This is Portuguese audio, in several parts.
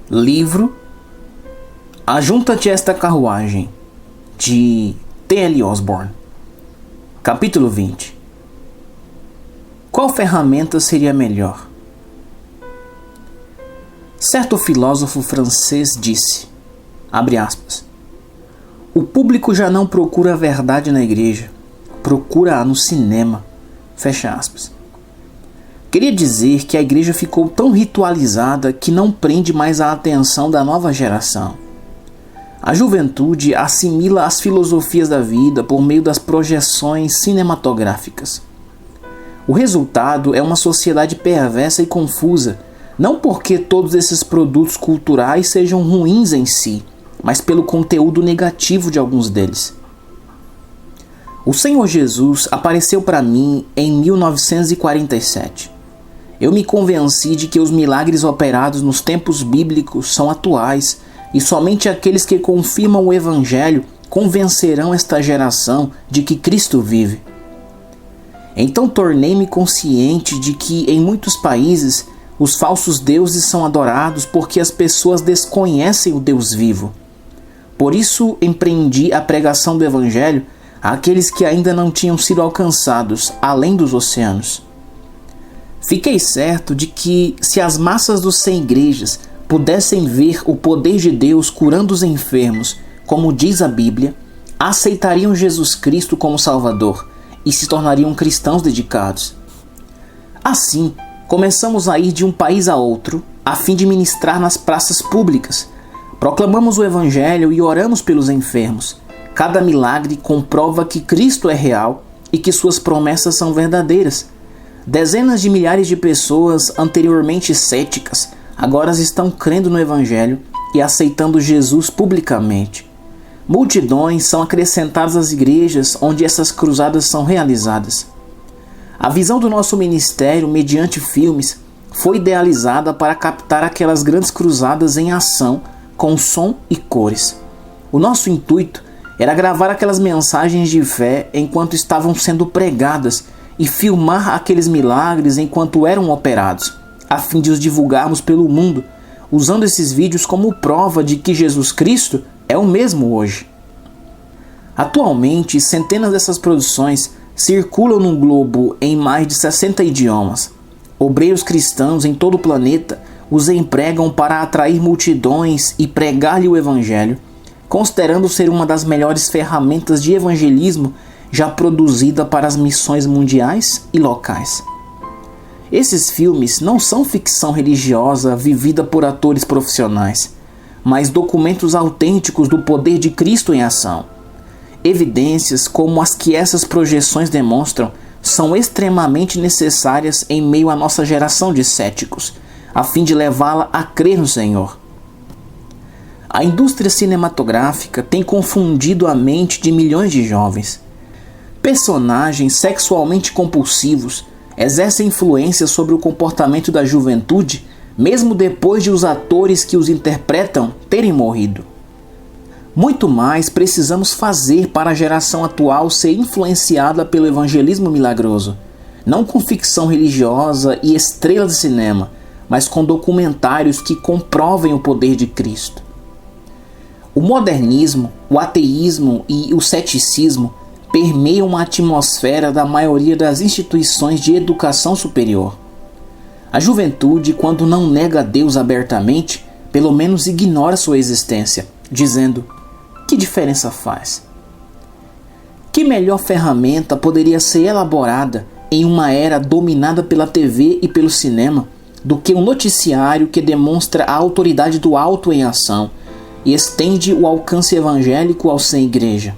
Livro Ajunta-te esta carruagem, de T.L. Osborne. Capítulo 20. Qual ferramenta seria melhor? Certo filósofo francês disse, abre aspas, o público já não procura a verdade na igreja, procura-a no cinema, fecha aspas. Queria dizer que a igreja ficou tão ritualizada que não prende mais a atenção da nova geração. A juventude assimila as filosofias da vida por meio das projeções cinematográficas. O resultado é uma sociedade perversa e confusa, não porque todos esses produtos culturais sejam ruins em si, mas pelo conteúdo negativo de alguns deles. O Senhor Jesus apareceu para mim em 1947. Eu me convenci de que os milagres operados nos tempos bíblicos são atuais e somente aqueles que confirmam o Evangelho convencerão esta geração de que Cristo vive. Então tornei-me consciente de que em muitos países os falsos deuses são adorados porque as pessoas desconhecem o Deus vivo. Por isso empreendi a pregação do Evangelho àqueles que ainda não tinham sido alcançados além dos oceanos. Fiquei certo de que se as massas dos 100 igrejas pudessem ver o poder de Deus curando os enfermos, como diz a Bíblia, aceitariam Jesus Cristo como Salvador e se tornariam cristãos dedicados. Assim, começamos a ir de um país a outro, a fim de ministrar nas praças públicas. Proclamamos o Evangelho e oramos pelos enfermos. Cada milagre comprova que Cristo é real e que suas promessas são verdadeiras. Dezenas de milhares de pessoas anteriormente céticas agora estão crendo no Evangelho e aceitando Jesus publicamente. Multidões são acrescentadas às igrejas onde essas cruzadas são realizadas. A visão do nosso ministério, mediante filmes, foi idealizada para captar aquelas grandes cruzadas em ação, com som e cores. O nosso intuito era gravar aquelas mensagens de fé enquanto estavam sendo pregadas e filmar aqueles milagres enquanto eram operados, a fim de os divulgarmos pelo mundo, usando esses vídeos como prova de que Jesus Cristo é o mesmo hoje. Atualmente, centenas dessas produções circulam no globo em mais de 60 idiomas. Obreiros cristãos em todo o planeta os empregam para atrair multidões e pregar-lhe o Evangelho, considerando ser uma das melhores ferramentas de evangelismo já produzida para as missões mundiais e locais. Esses filmes não são ficção religiosa vivida por atores profissionais, mas documentos autênticos do poder de Cristo em ação. Evidências como as que essas projeções demonstram são extremamente necessárias em meio à nossa geração de céticos, a fim de levá-la a crer no Senhor. A indústria cinematográfica tem confundido a mente de milhões de jovens. Personagens sexualmente compulsivos exercem influência sobre o comportamento da juventude, mesmo depois de os atores que os interpretam terem morrido. Muito mais precisamos fazer para a geração atual ser influenciada pelo evangelismo milagroso, não com ficção religiosa e estrelas de cinema, mas com documentários que comprovem o poder de Cristo. O modernismo, o ateísmo e o ceticismo permeiam a atmosfera da maioria das instituições de educação superior. A juventude, quando não nega a Deus abertamente, pelo menos ignora sua existência, dizendo: que diferença faz? Que melhor ferramenta poderia ser elaborada em uma era dominada pela TV e pelo cinema do que um noticiário que demonstra a autoridade do alto em ação e estende o alcance evangélico ao sem igreja?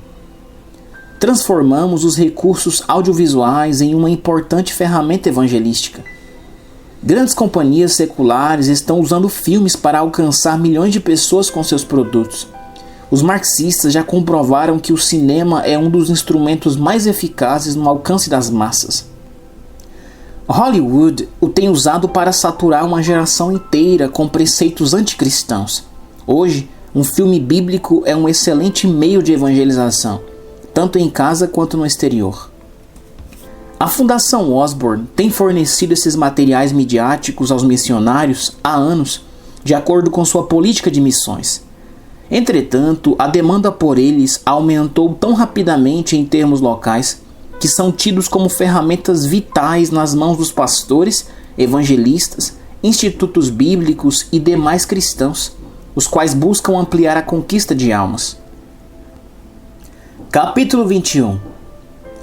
Transformamos os recursos audiovisuais em uma importante ferramenta evangelística. Grandes companhias seculares estão usando filmes para alcançar milhões de pessoas com seus produtos. Os marxistas já comprovaram que o cinema é um dos instrumentos mais eficazes no alcance das massas. Hollywood o tem usado para saturar uma geração inteira com preceitos anticristãos. Hoje, um filme bíblico é um excelente meio de evangelização, tanto em casa quanto no exterior. A Fundação Osborne tem fornecido esses materiais midiáticos aos missionários há anos de acordo com sua política de missões. Entretanto, a demanda por eles aumentou tão rapidamente em termos locais que são tidos como ferramentas vitais nas mãos dos pastores, evangelistas, institutos bíblicos e demais cristãos, os quais buscam ampliar a conquista de almas. Capítulo 21.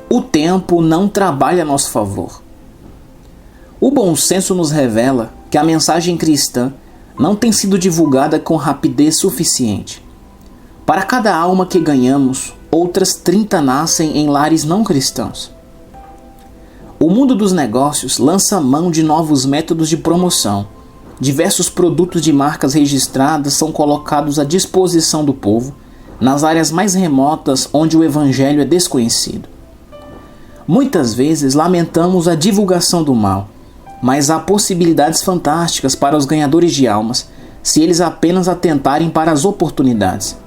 O tempo não trabalha a nosso favor. O bom senso nos revela que a mensagem cristã não tem sido divulgada com rapidez suficiente. Para cada alma que ganhamos, outras 30 nascem em lares não cristãos. O mundo dos negócios lança mão de novos métodos de promoção. Diversos produtos de marcas registradas são colocados à disposição do povo nas áreas mais remotas onde o evangelho é desconhecido. Muitas vezes lamentamos a divulgação do mal, mas há possibilidades fantásticas para os ganhadores de almas se eles apenas atentarem para as oportunidades.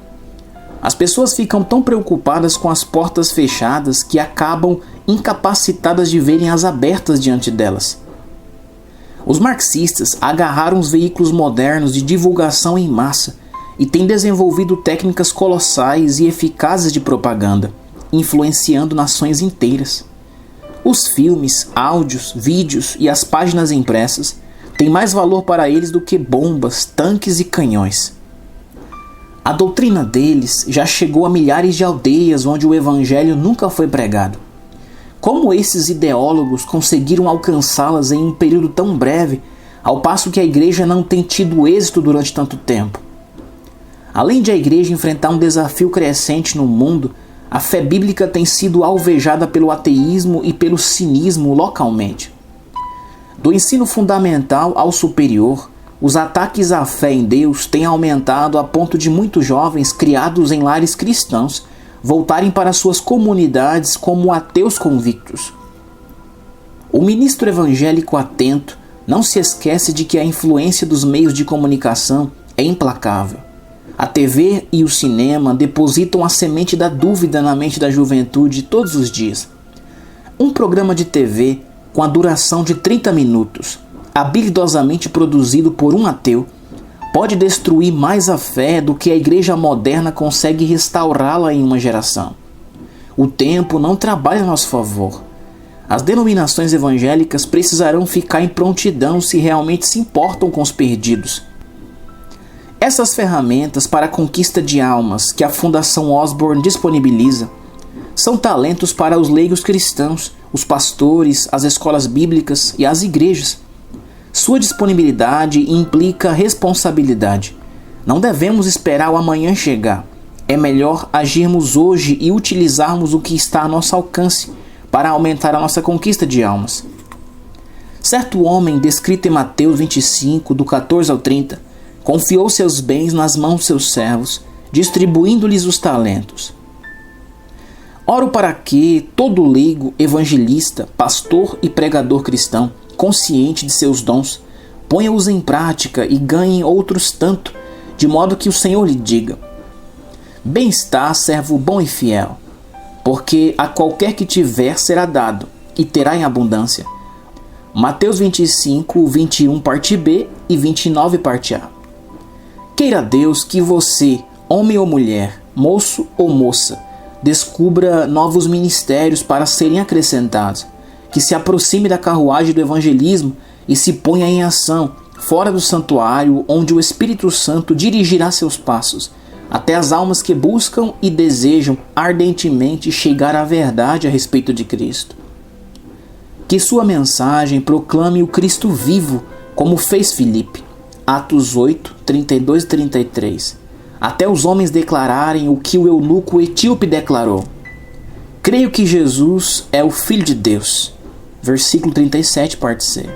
As pessoas ficam tão preocupadas com as portas fechadas que acabam incapacitadas de verem as abertas diante delas. Os marxistas agarraram os veículos modernos de divulgação em massa e têm desenvolvido técnicas colossais e eficazes de propaganda, influenciando nações inteiras. Os filmes, áudios, vídeos e as páginas impressas têm mais valor para eles do que bombas, tanques e canhões. A doutrina deles já chegou a milhares de aldeias onde o evangelho nunca foi pregado. Como esses ideólogos conseguiram alcançá-las em um período tão breve, ao passo que a igreja não tem tido êxito durante tanto tempo? Além de a igreja enfrentar um desafio crescente no mundo, a fé bíblica tem sido alvejada pelo ateísmo e pelo cinismo localmente. Do ensino fundamental ao superior, os ataques à fé em Deus têm aumentado a ponto de muitos jovens criados em lares cristãos voltarem para suas comunidades como ateus convictos. O ministro evangélico atento não se esquece de que a influência dos meios de comunicação é implacável. A TV e o cinema depositam a semente da dúvida na mente da juventude todos os dias. Um programa de TV com a duração de 30 minutos, habilidosamente produzido por um ateu, pode destruir mais a fé do que a igreja moderna consegue restaurá-la em uma geração. O tempo não trabalha a nosso favor. As denominações evangélicas precisarão ficar em prontidão se realmente se importam com os perdidos. Essas ferramentas para a conquista de almas que a Fundação Osborne disponibiliza são talentos para os leigos cristãos, os pastores, as escolas bíblicas e as igrejas. Sua disponibilidade implica responsabilidade. Não devemos esperar o amanhã chegar. É melhor agirmos hoje e utilizarmos o que está a nosso alcance para aumentar a nossa conquista de almas. Certo homem, descrito em Mateus 25, do 14 ao 30, confiou seus bens nas mãos de seus servos, distribuindo-lhes os talentos. Oro para que todo leigo, evangelista, pastor e pregador cristão, consciente de seus dons, ponha-os em prática e ganhe outros tanto, de modo que o Senhor lhe diga: bem está, servo bom e fiel, porque a qualquer que tiver será dado, e terá em abundância. Mateus 25, 21 parte B e 29 parte A. Queira Deus que você, homem ou mulher, moço ou moça, descubra novos ministérios para serem acrescentados, que se aproxime da carruagem do evangelismo e se ponha em ação, fora do santuário, onde o Espírito Santo dirigirá seus passos, até as almas que buscam e desejam ardentemente chegar à verdade a respeito de Cristo. Que sua mensagem proclame o Cristo vivo, como fez Filipe, Atos 8, 32 e 33, até os homens declararem o que o eunuco etíope declarou: creio que Jesus é o Filho de Deus. Versículo 37, parte C.